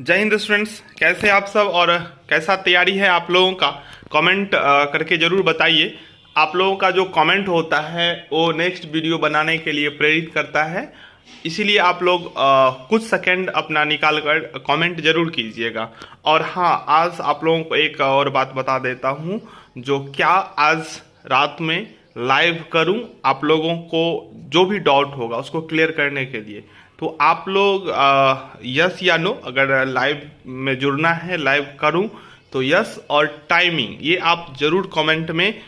जय हिंद स्टूडेंट्स, कैसे आप सब और कैसा तैयारी है आप लोगों का? कमेंट करके ज़रूर बताइए। आप लोगों का जो कमेंट होता है वो नेक्स्ट वीडियो बनाने के लिए प्रेरित करता है, इसीलिए आप लोग कुछ सेकंड अपना निकाल कर कमेंट जरूर कीजिएगा। और हाँ, आज आप लोगों को एक और बात बता देता हूँ, जो क्या आज रात में लाइव करूँ आप लोगों को जो भी डाउट होगा उसको क्लियर करने के लिए। तो आप लोग यस या नो, अगर लाइव में जुड़ना है, लाइव करूं तो यस, और टाइमिंग ये आप जरूर कमेंट में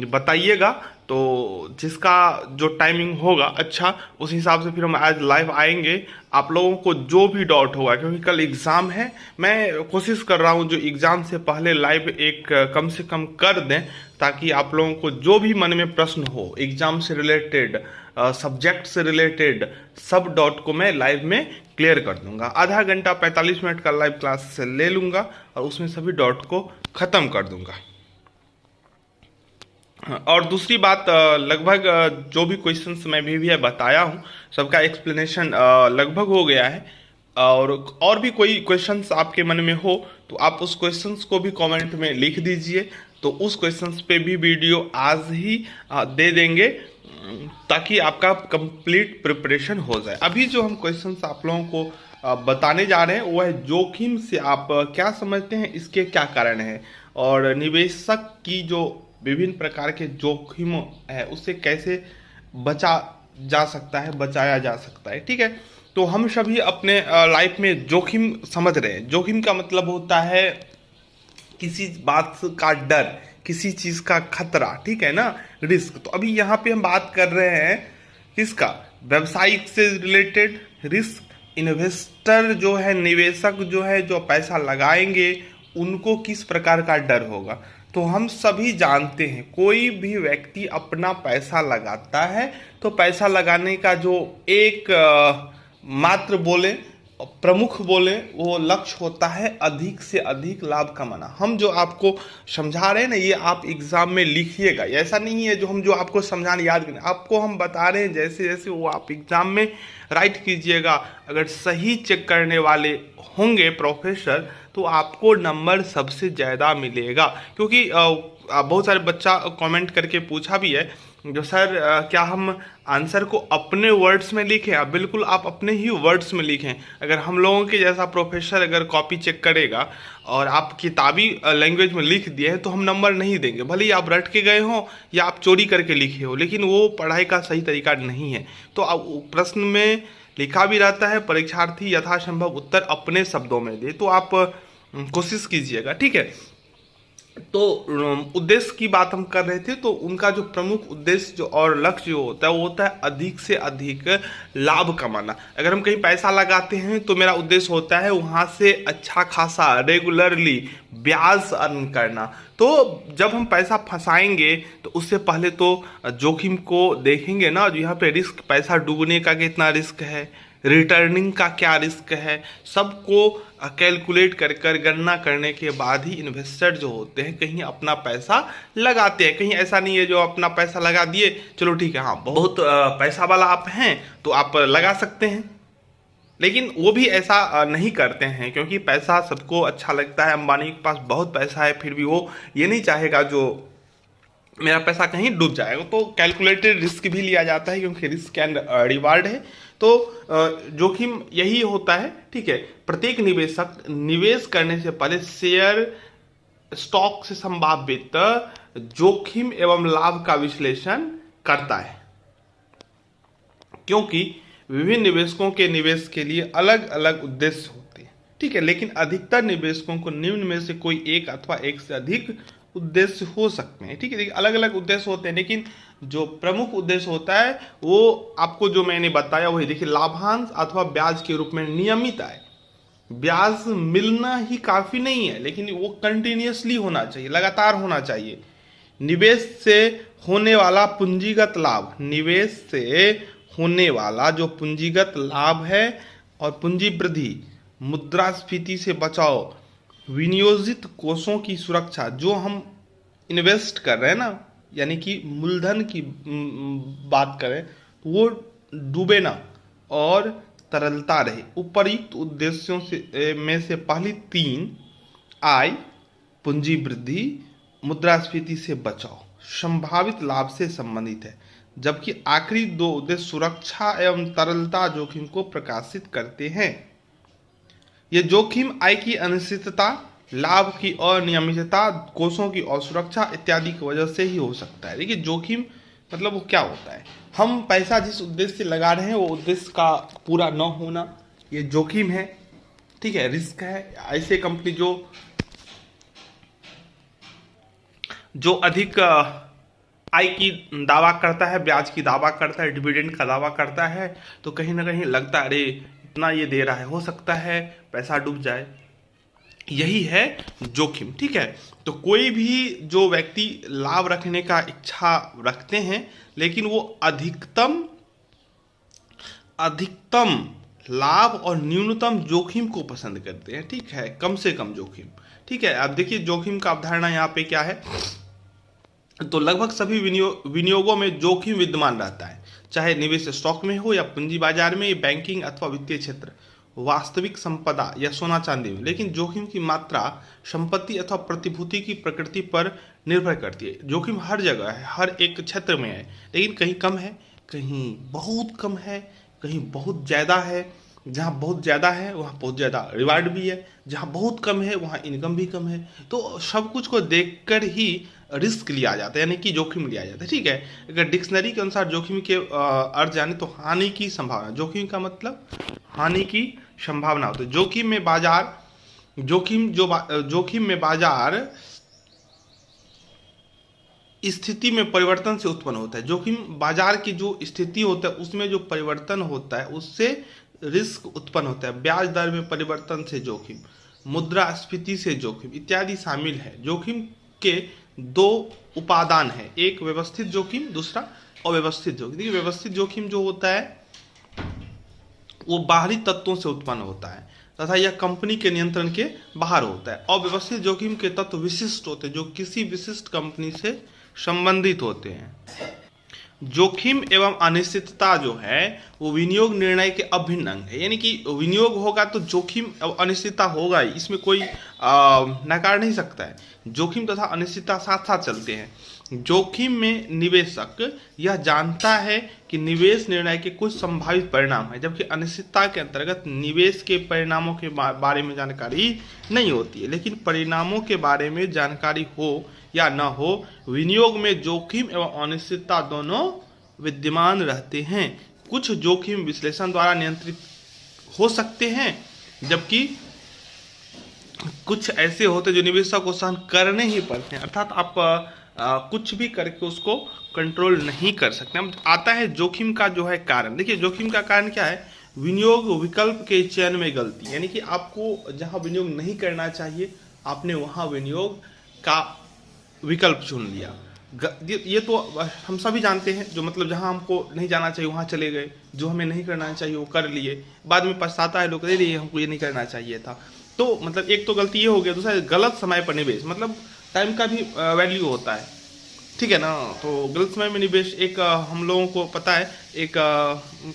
बताइएगा। तो जिसका जो टाइमिंग होगा अच्छा, उस हिसाब से फिर हम आज लाइव आएंगे। आप लोगों को जो भी डाउट होगा, क्योंकि कल एग्ज़ाम है, मैं कोशिश कर रहा हूं जो एग्ज़ाम से पहले लाइव एक कम से कम कर दें, ताकि आप लोगों को जो भी मन में प्रश्न हो एग्ज़ाम से रिलेटेड, सब्जेक्ट से रिलेटेड, सब डाउट को मैं लाइव में क्लियर कर दूंगा। आधा घंटा 45 मिनट का लाइव क्लास से ले लूंगा और उसमें सभी डाउट को ख़त्म कर दूंगा। और दूसरी बात, लगभग जो भी क्वेश्चंस मैं भी बताया हूँ, सबका एक्सप्लेनेशन लगभग हो गया है। और भी कोई क्वेश्चंस आपके मन में हो तो आप उस क्वेश्चंस को भी कमेंट में लिख दीजिए, तो उस क्वेश्चंस पे भी वीडियो आज ही दे देंगे, ताकि आपका कंप्लीट प्रिपरेशन हो जाए। अभी जो हम क्वेश्चंस आप लोगों को बताने जा रहे हैं वो है जोखिम से आप क्या समझते हैं, इसके क्या कारण है, और निवेशक की जो विभिन्न प्रकार के जोखिम है उससे कैसे बचा जा सकता है, बचाया जा सकता है। ठीक है, तो हम सभी अपने लाइफ में जोखिम समझ रहे हैं। जोखिम का मतलब होता है किसी बात का डर, किसी चीज का खतरा, ठीक है ना, रिस्क। तो अभी यहाँ पे हम बात कर रहे हैं किसका? व्यवसायिक से रिलेटेड रिस्क। इन्वेस्टर जो है, निवेशक जो है, जो पैसा लगाएंगे उनको किस प्रकार का डर होगा। तो हम सभी जानते हैं, कोई भी व्यक्ति अपना पैसा लगाता है तो पैसा लगाने का जो एक मात्र बोले, प्रमुख बोले, वो लक्ष्य होता है अधिक से अधिक लाभ कमाना। हम जो आपको समझा रहे हैं ना, ये आप एग्जाम में लिखिएगा। ऐसा नहीं है जो हम जो आपको समझाने याद करें, आपको हम बता रहे हैं जैसे जैसे वो आप एग्जाम में राइट कीजिएगा। अगर सही चेक करने वाले होंगे प्रोफेसर तो आपको नंबर सबसे ज़्यादा मिलेगा। क्योंकि बहुत सारे बच्चा कमेंट करके पूछा भी है जो सर क्या हम आंसर को अपने वर्ड्स में लिखें? आप बिल्कुल, आप अपने ही वर्ड्स में लिखें। अगर हम लोगों के जैसा प्रोफेसर अगर कॉपी चेक करेगा और आप किताबी लैंग्वेज में लिख दिए हैं तो हम नंबर नहीं देंगे, भले ही आप रट के गए हो या आप चोरी करके लिखे हो, लेकिन वो पढ़ाई का सही तरीका नहीं है। तो प्रश्न में लिखा भी रहता है परीक्षार्थी यथासंभव उत्तर अपने शब्दों में दे, तो आप कोशिश कीजिएगा। ठीक है, तो उद्देश्य की बात हम कर रहे थे, तो उनका जो प्रमुख उद्देश्य जो और लक्ष्य जो होता है वो होता है अधिक से अधिक लाभ कमाना। अगर हम कहीं पैसा लगाते हैं तो मेरा उद्देश्य होता है वहां से अच्छा खासा रेगुलरली ब्याज अर्न करना। तो जब हम पैसा फंसाएंगे तो उससे पहले तो जोखिम को देखेंगे ना, जो यहाँ पे रिस्क, पैसा डूबने का कितना रिस्क है, रिटर्निंग का क्या रिस्क है, सबको कैलकुलेट कर गणना करने के बाद ही इन्वेस्टर जो होते हैं कहीं अपना पैसा लगाते हैं। कहीं ऐसा नहीं है जो अपना पैसा लगा दिए, चलो ठीक है, हाँ बहुत पैसा वाला आप हैं तो आप लगा सकते हैं, लेकिन वो भी ऐसा नहीं करते हैं, क्योंकि पैसा सबको अच्छा लगता है। अंबानी के पास बहुत पैसा है, फिर भी वो ये नहीं चाहेगा जो मेरा पैसा कहीं डूब जाएगा। तो कैलकुलेटेड रिस्क भी लिया जाता है, क्योंकि रिस्क एंड रिवार्ड है। तो जोखिम यही होता है। ठीक है, प्रत्येक निवेशक निवेश करने से पहले शेयर, स्टॉक से संभावित जोखिम एवं लाभ का विश्लेषण करता है, क्योंकि विभिन्न निवेशकों के निवेश के लिए अलग अलग उद्देश्य होते हैं। ठीक है, लेकिन अधिकतर निवेशकों को निम्न में से कोई एक अथवा एक से अधिक उद्देश्य हो सकते हैं। ठीक है, अलग अलग उद्देश्य होते हैं, लेकिन जो प्रमुख उद्देश्य होता है वो आपको जो मैंने बताया वही। देखिए, लाभांश अथवा ब्याज के रूप में नियमित आय। ब्याज मिलना ही काफी नहीं है, लेकिन वो कंटिन्यूअसली होना चाहिए, लगातार होना चाहिए। निवेश से होने वाला पूंजीगत लाभ, निवेश से होने वाला जो पूंजीगत लाभ है, और पूंजी वृद्धि, मुद्रास्फीति से बचाव, विनियोजित कोषों की सुरक्षा। जो हम इन्वेस्ट कर रहे हैं ना, यानी कि मूलधन की बात करें, तो वो डूबे ना, और तरलता रहे। उपर्युक्त उद्देश्यों से में से पहली तीन आय, पूंजी वृद्धि, मुद्रास्फीति से बचाव, संभावित लाभ से संबंधित है, जबकि आखिरी दो उद्देश्य सुरक्षा एवं तरलता जोखिम को प्रकाशित करते हैं। ये जोखिम आय की अनिश्चितता, लाभ की अनियमितता, कोषों की असुरक्षा इत्यादि की वजह से ही हो सकता है। देखिए जोखिम मतलब वो क्या होता है, हम पैसा जिस उद्देश्य से लगा रहे हैं वो उद्देश्य का पूरा न होना, ये जोखिम है, ठीक है, रिस्क है। ऐसे कंपनी जो अधिक आय की दावा करता है, ब्याज की दावा करता है, डिविडेंड का दावा करता है, तो कहीं ना कहीं लगता है अरे इतना ये दे रहा है, हो सकता है पैसा डूब जाए। यही है जोखिम, ठीक है। तो कोई भी जो व्यक्ति लाभ रखने का इच्छा रखते हैं लेकिन वो अधिकतम लाभ और न्यूनतम जोखिम को पसंद करते हैं, ठीक है, कम से कम जोखिम, ठीक है। अब देखिए जोखिम का अवधारणा यहाँ पे क्या है, तो लगभग सभी विनियोगों में जोखिम विद्यमान रहता है, चाहे निवेश स्टॉक में हो या पूंजी बाजार में, बैंकिंग अथवा वित्तीय क्षेत्र, वास्तविक संपदा या सोना चांदी में। लेकिन जोखिम की मात्रा संपत्ति अथवा प्रतिभूति की प्रकृति पर निर्भर करती है। जोखिम हर जगह है, हर एक क्षेत्र में है, लेकिन कहीं कम है, कहीं बहुत कम है, कहीं बहुत ज़्यादा है। जहाँ बहुत ज़्यादा है वहाँ बहुत ज़्यादा रिवार्ड भी है, जहाँ बहुत कम है वहाँ इनकम भी कम है। तो सब कुछ को देखकर ही रिस्क लिया जाता है, यानी कि जोखिम लिया जाता है, ठीक है। अगर डिक्शनरी के अनुसार जोखिम के अर्थ जाने तो हानि की संभावना, जोखिम का मतलब हानि की संभावना होती है। जोखिम में बाजार स्थिति में परिवर्तन से उत्पन्न होता है। जोखिम बाजार की जो स्थिति होता है उसमें जो परिवर्तन होता है उससे रिस्क उत्पन्न होता है। ब्याज दर में परिवर्तन से जोखिम, मुद्रास्फीति से जोखिम इत्यादि शामिल है। जोखिम के दो उपादान है, एक व्यवस्थित जोखिम, दूसरा अव्यवस्थित जोखिम। देखिए व्यवस्थित जोखिम जो होता है वो बाहरी तत्वों से उत्पन्न होता है तथा यह कंपनी के नियंत्रण के बाहर होता है। अव्यवस्थित जोखिम के तत्व विशिष्ट होते हैं, जो किसी विशिष्ट कंपनी से संबंधित होते हैं। जोखिम एवं अनिश्चितता जो है वो विनियोग निर्णय के अभिन्न अंग है, यानी कि विनियोग होगा तो जोखिम और अनिश्चितता होगा ही, इसमें कोई नकार नहीं सकता है। जोखिम तथा अनिश्चितता साथ साथ चलते हैं। जोखिम में निवेशक यह जानता है कि निवेश निर्णय के कुछ संभावित परिणाम है, जबकि अनिश्चितता के अंतर्गत निवेश के परिणामों के बारे में जानकारी नहीं होती है। लेकिन परिणामों के बारे में जानकारी हो या न हो, विनियोग में जोखिम एवं अनिश्चितता दोनों विद्यमान रहते हैं। कुछ जोखिम विश्लेषण द्वारा नियंत्रित हो सकते हैं, जबकि कुछ ऐसे होते जो निवेशक को सहन करने ही पड़ते हैं, अर्थात आप कुछ भी करके उसको कंट्रोल नहीं कर सकते। अब आता है जोखिम का जो है कारण। देखिए जोखिम का कारण क्या है, विनियोग विकल्प के चयन में गलती, यानी कि आपको जहां विनियोग नहीं करना चाहिए आपने वहां विनियोग का विकल्प चुन लिया। ये तो हम सभी जानते हैं, जो मतलब जहां हमको नहीं जाना चाहिए वहां चले गए, जो हमें नहीं करना चाहिए वो कर लिए, बाद में पछताता है लोग, अरे हमको ये नहीं करना चाहिए था। तो मतलब एक तो गलती ये हो गया, दूसरा गलत समय पर निवेश, मतलब टाइम का भी वैल्यू होता है, ठीक है ना। तो गलत समय में निवेश, एक हम लोगों को पता है एक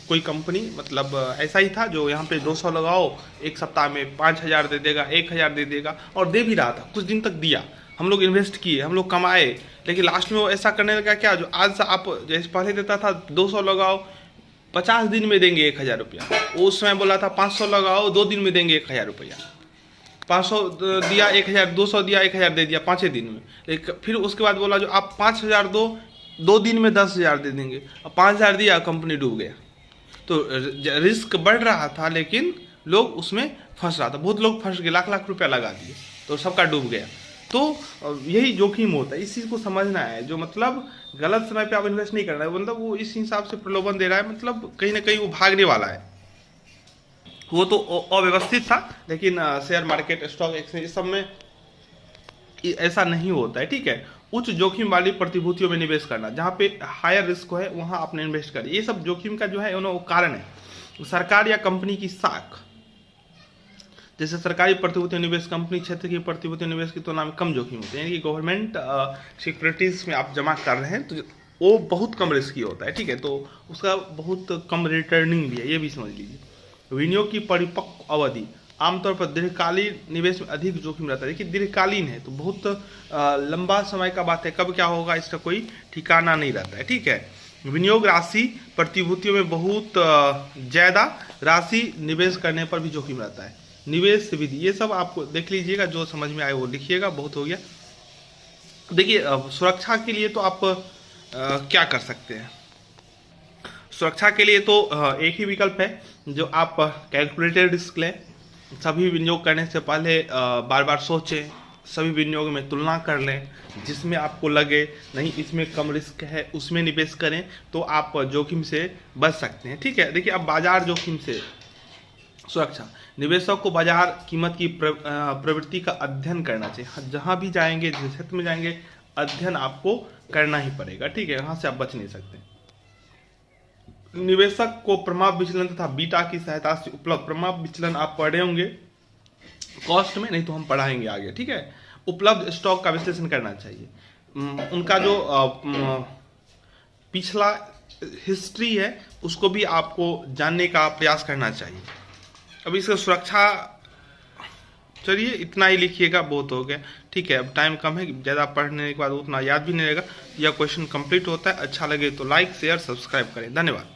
कोई कंपनी मतलब ऐसा ही था जो यहाँ पे 200 लगाओ एक सप्ताह में 5000 दे देगा, 1000 दे देगा, और दे भी रहा था, कुछ दिन तक दिया, हम लोग इन्वेस्ट किए, हम लोग कमाए, लेकिन लास्ट में वो ऐसा करने लगा क्या, जो आज से आप जैसे पहले देता था 200 लगाओ 50 दिन में देंगे 1000 रुपया, उस समय बोला था 500 लगाओ 2 दिन में देंगे 1000 रुपया, 500 दिया 1000, 200 दिया 1000 दे दिया 5 दिन में। फिर उसके बाद बोला जो आप 5000 दो, 2 दिन में 10,000 दे देंगे, अब 5000 दिया, कंपनी डूब गया। तो रिस्क बढ़ रहा था लेकिन लोग उसमें फंस रहा था, बहुत लोग फंस गए, लाख लाख रुपया लगा दिए तो सबका डूब गया। तो यही जोखिम होता है, इस चीज़ को समझना है। जो मतलब गलत समय पे आप इन्वेस्ट नहीं करना है, मतलब वो इस हिसाब से प्रलोभन दे रहा है, मतलब कहीं ना कहीं वो भागने वाला है। वो तो अव्यवस्थित था, लेकिन शेयर मार्केट, स्टॉक एक्सचेंज सब में ऐसा नहीं होता है, ठीक है। उच्च जोखिम वाली प्रतिभूतियों में निवेश करना, जहाँ पे हायर रिस्क है वहाँ आपने इन्वेस्ट करें, ये सब जोखिम का जो है वो कारण है। सरकार या कंपनी की साख, जैसे सरकारी प्रतिभूति निवेश कंपनी क्षेत्र की प्रतिभूति निवेश की तुलना में कम जोखिम होते हैं, यानी कि गवर्नमेंट सिक्योरिटीज में आप जमा कर रहे हैं तो वो बहुत कम रिस्की होता है, ठीक है। तो उसका बहुत कम रिटर्निंग भी है, ये भी समझ लीजिए। विनियोग की परिपक्व अवधि, आमतौर पर दीर्घकालीन निवेश में अधिक जोखिम रहता है। देखिए दीर्घकालीन है तो बहुत लंबा समय का बात है, कब क्या होगा इसका कोई ठिकाना नहीं रहता है, ठीक है। विनियोग राशि, प्रतिभूतियों में बहुत ज़्यादा राशि निवेश करने पर भी जोखिम रहता है। निवेश विधि, ये सब आपको देख लीजिएगा, जो समझ में आए वो लिखिएगा, बहुत हो गया। देखिए सुरक्षा के लिए तो आप क्या कर सकते हैं। सुरक्षा के लिए तो एक ही विकल्प है, जो आप कैलकुलेटेड रिस्क लें। सभी विनियोग करने से पहले बार बार सोचें, सभी विनियोग में तुलना कर लें, जिसमें आपको लगे नहीं इसमें कम रिस्क है उसमें निवेश करें, तो आप जोखिम से बच सकते हैं, ठीक है। देखिए अब बाजार जोखिम से सुरक्षा, निवेशक को बाजार कीमत की प्रवृत्ति का अध्ययन करना चाहिए। जहां भी जाएंगे, जिस क्षेत्र में जाएंगे, अध्ययन आपको करना ही पड़ेगा, ठीक है, यहाँ से आप बच नहीं सकते। निवेशक को प्रमाप विचलन तथा बीटा की सहायता से उपलब्ध, प्रमाप विचलन आप पढ़े होंगे कॉस्ट में, नहीं तो हम पढ़ाएंगे आगे, ठीक है। उपलब्ध स्टॉक का विश्लेषण करना चाहिए, उनका जो पिछला हिस्ट्री है उसको भी आपको जानने का प्रयास करना चाहिए। अब इसका सुरक्षा, चलिए इतना ही लिखिएगा, बहुत हो गया, ठीक है। अब टाइम कम है, ज़्यादा पढ़ने के बाद उतना याद भी नहीं रहेगा। यह क्वेश्चन कंप्लीट होता है। अच्छा लगे तो लाइक शेयर सब्सक्राइब करें। धन्यवाद।